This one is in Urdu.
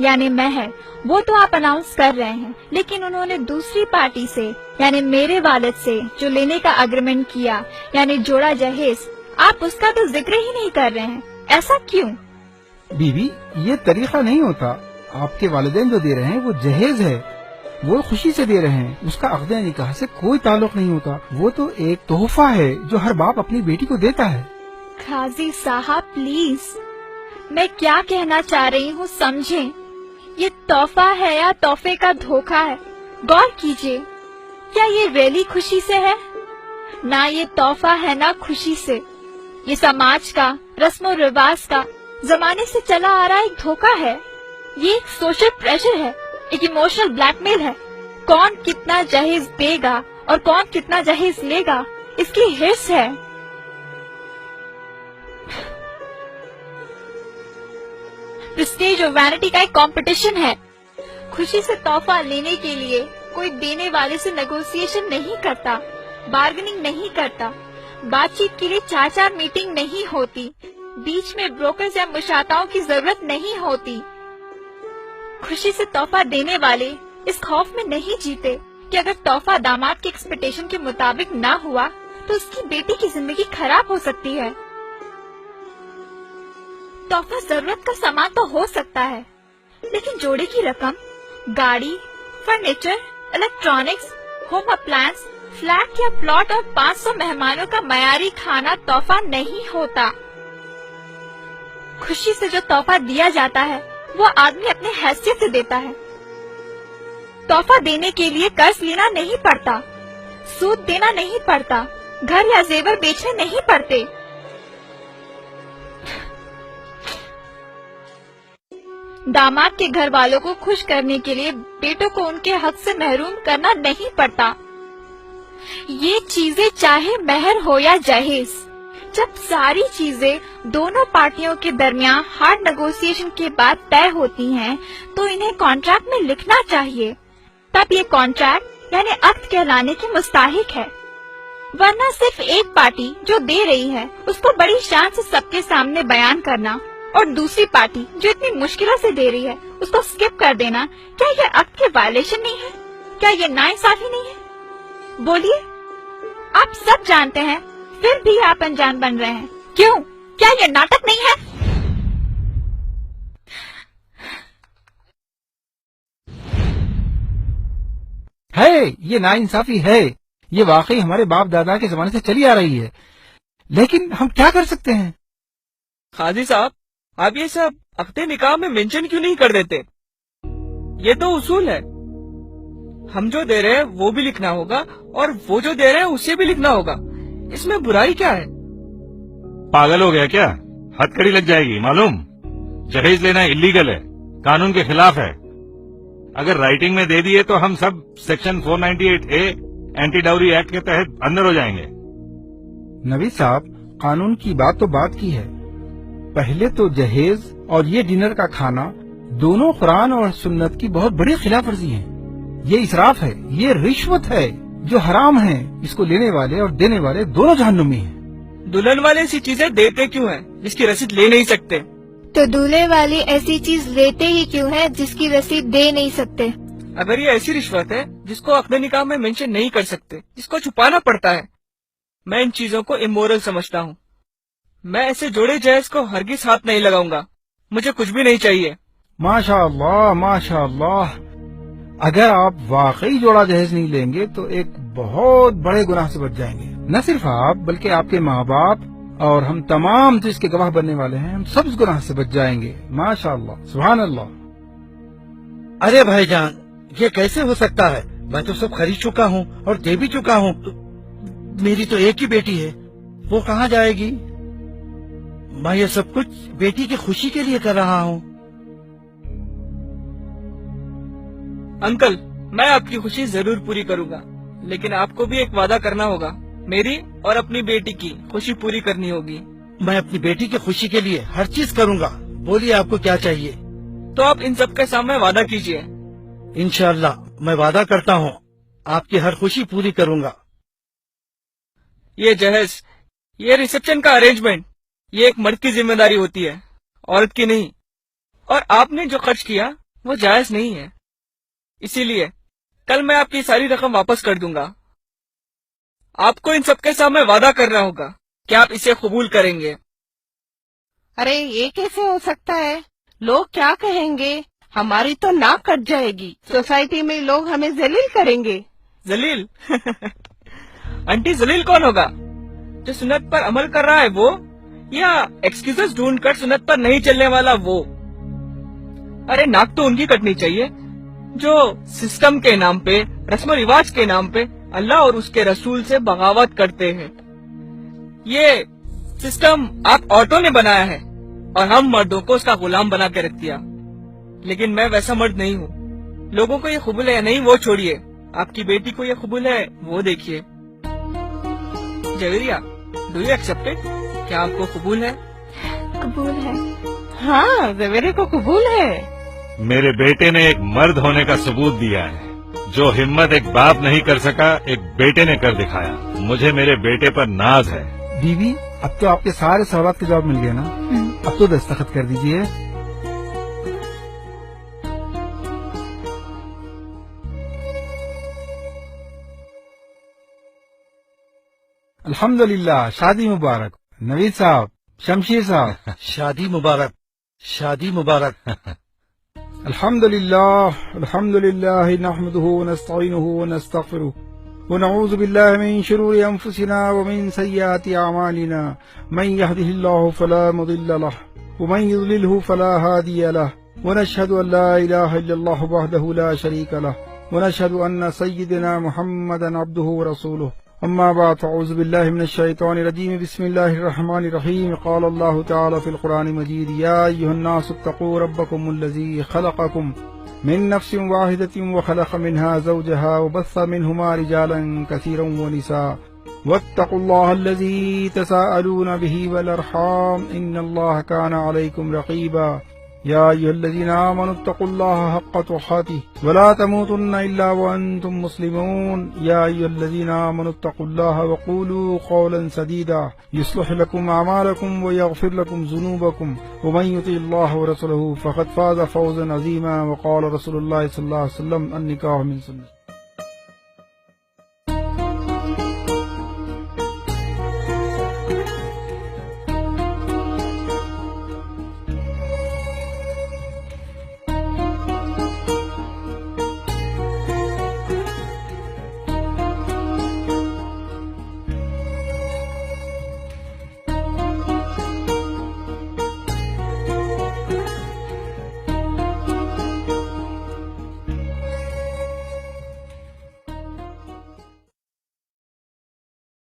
یعنی مہر وہ تو آپ اناؤنس کر رہے ہیں، لیکن انہوں نے دوسری پارٹی سے یعنی میرے والد سے جو لینے کا اگریمنٹ کیا یعنی جوڑا جہیز، آپ اس کا تو ذکر ہی نہیں کر رہے ہیں، ایسا کیوں؟ بیوی یہ طریقہ نہیں ہوتا. آپ کے والدین جو دے رہے ہیں وہ جہیز ہے، وہ خوشی سے دے رہے ہیں، اس کا عقد نکاح سے کوئی تعلق نہیں ہوتا. وہ تو ایک تحفہ ہے جو ہر باپ اپنی بیٹی کو دیتا ہے. قاضی صاحب پلیز، میں کیا کہنا چاہ رہی ہوں سمجھیں. یہ تحفہ ہے یا تحفے کا دھوکہ ہے؟ غور کیجئے، کیا یہ ریلی خوشی سے ہے؟ نہ یہ تحفہ ہے نہ خوشی سے. یہ سماج کا، رسم و رواج کا، زمانے سے چلا آ رہا ایک دھوکہ ہے. یہ ایک سوشل پریشر ہے، ایک ایموشنل بلیک میل ہے. کون کتنا جہیز دے گا اور کون کتنا جہیز لے گا اس کی حرص ہے. پریسٹیج اور وینٹی کا ایک کمپٹیشن ہے. خوشی سے تحفہ لینے کے لیے کوئی دینے والے سے نیگوسیشن نہیں کرتا، بارگننگ نہیں کرتا، بات چیت کے لیے 4 میٹنگ نہیں ہوتی، بیچ میں بروکرز یا مشاتاؤں کی ضرورت نہیں ہوتی. خوشی سے تحفہ دینے والے اس خوف میں نہیں جیتے کہ اگر تحفہ داماد کی ایکسپیکٹیشن کے مطابق نہ ہوا تو اس کی بیٹی کی زندگی خراب ہو سکتی ہے. تحفہ ضرورت کا سامان تو ہو سکتا ہے، لیکن جوڑے کی رقم، گاڑی، furniture, electronics, home appliances, flat یا پلاٹ اور 500 مہمانوں کا معیاری کھانا تحفہ نہیں ہوتا. خوشی سے جو تحفہ دیا جاتا ہے وہ آدمی اپنے حیثیت سے دیتا ہے. تحفہ دینے کے لیے قرض لینا نہیں پڑتا، سود دینا نہیں پڑتا، گھر یا زیور بیچنے نہیں پڑتے. داماد کے گھر والوں کو خوش کرنے کے لیے بیٹوں کو ان کے حق سے محروم کرنا نہیں پڑتا. یہ چیزیں چاہے مہر ہو یا جہیز، جب ساری چیزیں دونوں پارٹیوں کے درمیان ہارڈ نیگوسیشن کے بعد طے ہوتی ہیں تو انہیں کانٹریکٹ میں لکھنا چاہیے. تب یہ کانٹریکٹ یعنی عقد کہلانے کے مستحق ہے. ورنہ صرف ایک پارٹی جو دے رہی ہے اس کو بڑی شان سے سب کے سامنے بیان کرنا اور دوسری پارٹی جو اتنی مشکلوں سے دے رہی ہے اس کو اسکپ کر دینا، کیا یہ عقد کے وائلیشن نہیں ہے؟ کیا یہ ناانصافی نہیں ہے؟ بولیے. آپ سب جانتے ہیں پھر بھی آپ انجان بن رہے ہیں. کیوں؟ کیا یہ ناٹک نہیں ہے؟ یہ ناانصافی ہے، یہ واقعی ہمارے باپ دادا کے زمانے سے چلی آ رہی ہے، لیکن ہم کیا کر سکتے ہیں؟ قاضی صاحب، آپ یہ سب عقد نکاح میں مینشن کیوں نہیں کر دیتے؟ یہ تو اصول ہے. ہم جو دے رہے ہیں وہ بھی لکھنا ہوگا اور وہ جو دے رہے ہیں اسے بھی لکھنا ہوگا. اس میں برائی کیا ہے؟ پاگل ہو گیا کیا؟ ہتھ کڑی لگ جائے گی. معلوم جہیز لینا اللیگل ہے، قانون کے خلاف ہے. اگر رائٹنگ میں دے دیے تو ہم سب section 498A anti dowry act کے تحت اندر ہو جائیں گے. نوید صاحب، قانون کی بات تو بات کی ہے. پہلے تو جہیز اور یہ ڈنر کا کھانا دونوں قرآن اور سنت کی بہت بڑی خلاف ورزی ہیں. یہ اسراف ہے، یہ رشوت ہے جو حرام ہے. اس کو لینے والے اور دینے والے دونوں جہنمی ہیں. دلہن والے ایسی چیزیں دیتے کیوں ہیں جس کی رسید لے نہیں سکتے؟ تو دولہے والے ایسی چیز لیتے ہی کیوں ہے جس کی رسید دے نہیں سکتے؟ اگر یہ ایسی رشوت ہے جس کو عقد نکاح میں مینشن نہیں کر سکتے، جس کو چھپانا پڑتا ہے، میں ان چیزوں کو امورل سمجھتا ہوں. میں ایسے جوڑے جہیز کو ہرگز ہاتھ نہیں لگاؤں گا. مجھے کچھ بھی نہیں چاہیے. ماشاء اللہ ماشاء اللہ. اگر آپ واقعی جوڑا جہیز نہیں لیں گے تو ایک بہت بڑے گناہ سے بچ جائیں گے. نہ صرف آپ بلکہ آپ کے ماں باپ اور ہم تمام جو اس کے گواہ بننے والے ہیں، ہم سب اس گناہ سے بچ جائیں گے. ماشاء اللہ، سبحان اللہ. ارے بھائی جان، یہ کیسے ہو سکتا ہے؟ میں تو سب خرید چکا ہوں اور دے بھی چکا ہوں. میری تو ایک ہی بیٹی ہے، وہ کہاں جائے گی؟ میں یہ سب کچھ بیٹی کی خوشی کے لیے کر رہا ہوں. انکل، میں آپ کی خوشی ضرور پوری کروں گا، لیکن آپ کو بھی ایک وعدہ کرنا ہوگا. میری اور اپنی بیٹی کی خوشی پوری کرنی ہوگی. میں اپنی بیٹی کی خوشی کے لیے ہر چیز کروں گا. بولیے آپ کو کیا چاہیے؟ تو آپ ان سب کے سامنے وعدہ کیجئے. انشاءاللہ میں وعدہ کرتا ہوں آپ کی ہر خوشی پوری کروں گا. یہ جہیز، یہ ریسپشن کا ارینجمنٹ، یہ ایک مرد کی ذمہ داری ہوتی ہے، عورت کی نہیں. اور آپ نے جو خرچ کیا وہ جائز نہیں ہے. اسی لیے کل میں آپ کی ساری رقم واپس کر دوں گا. آپ کو ان سب کے سامنے وعدہ کرنا ہوگا کہ آپ اسے قبول کریں گے. ارے یہ کیسے ہو سکتا ہے؟ لوگ کیا کہیں گے؟ ہماری تو ناک کٹ جائے گی. سوسائٹی میں لوگ ہمیں ذلیل کریں گے. ذلیل؟ آنٹی ذلیل کون ہوگا؟ جو سنت پر عمل کر رہا ہے وہ، یا ایکسکیوزز ڈھونڈ کر سنت پر نہیں چلنے والا وہ؟ ارے ناک تو ان کی کٹنی چاہیے جو سسٹم کے نام پہ، رسم و رواج کے نام پہ اللہ اور اس کے رسول سے بغاوت کرتے ہیں. یہ سسٹم آپ عورتوں نے بنایا ہے اور ہم مردوں کو اس کا غلام بنا کے رکھ دیا. لیکن میں ویسا مرد نہیں ہوں. لوگوں کو یہ قبول ہے یا نہیں وہ چھوڑیے، آپ کی بیٹی کو یہ قبول ہے وہ دیکھیے. Javeria, do you accept it? کیا آپ کو قبول ہے؟ قبول ہے. ہاں زویرے کو قبول ہے. میرے بیٹے نے ایک مرد ہونے کا ثبوت دیا ہے. جو ہمت ایک باپ نہیں کر سکا ایک بیٹے نے کر دکھایا. مجھے میرے بیٹے پر ناز ہے. بیوی اب تو آپ کے سارے سوالات کے جواب مل گئے نا؟ اب تو دستخط کر دیجئے. الحمدللہ، شادی مبارک. نوید صاحب، شمشیر صاحب، شادی مبارک، شادی مبارک. الحمدللہ الحمدللہ نحمده ونستعینه ونستغفره ونعوذ باللہ من شرور انفسنا ومن سیئات اعمالنا من يهده الله فلا مضل له ومن يضلله فلا هادي له ونشهد ان لا اله الا الله وحده لا شريك له ونشهد ان سيدنا محمدا عبده ورسوله. اما بعد، اعوذ باللہ من الشیطان الرجیم. بسم اللہ الرحمن الرحیم. قال اللہ تعالی فی القرآن المجید: یا ایھا الناس اتقوا ربکم الذی خلقکم من نفس واحدۃ وخلق منها زوجها وبث منهما رجالا کثیرا ونساء واتقوا اللہ الذی تساءلون به والارحام ان اللہ کان علیکم رقیبا. یا ایھا الذین آمنوا اتقوا اللہ حق تقاته ولا تموتن الا وانتم مسلمون. یا ایھا الذین آمنوا اتقوا اللہ وقولوا قولا سدیدا یصلح لکم اعمالکم ویغفر لکم ذنوبکم ومن یطع اللہ ورسولہ فقد فاز فوزا عظیما. وقال رسول اللہ صلی اللہ علیہ وسلم: النکاح من سنتی.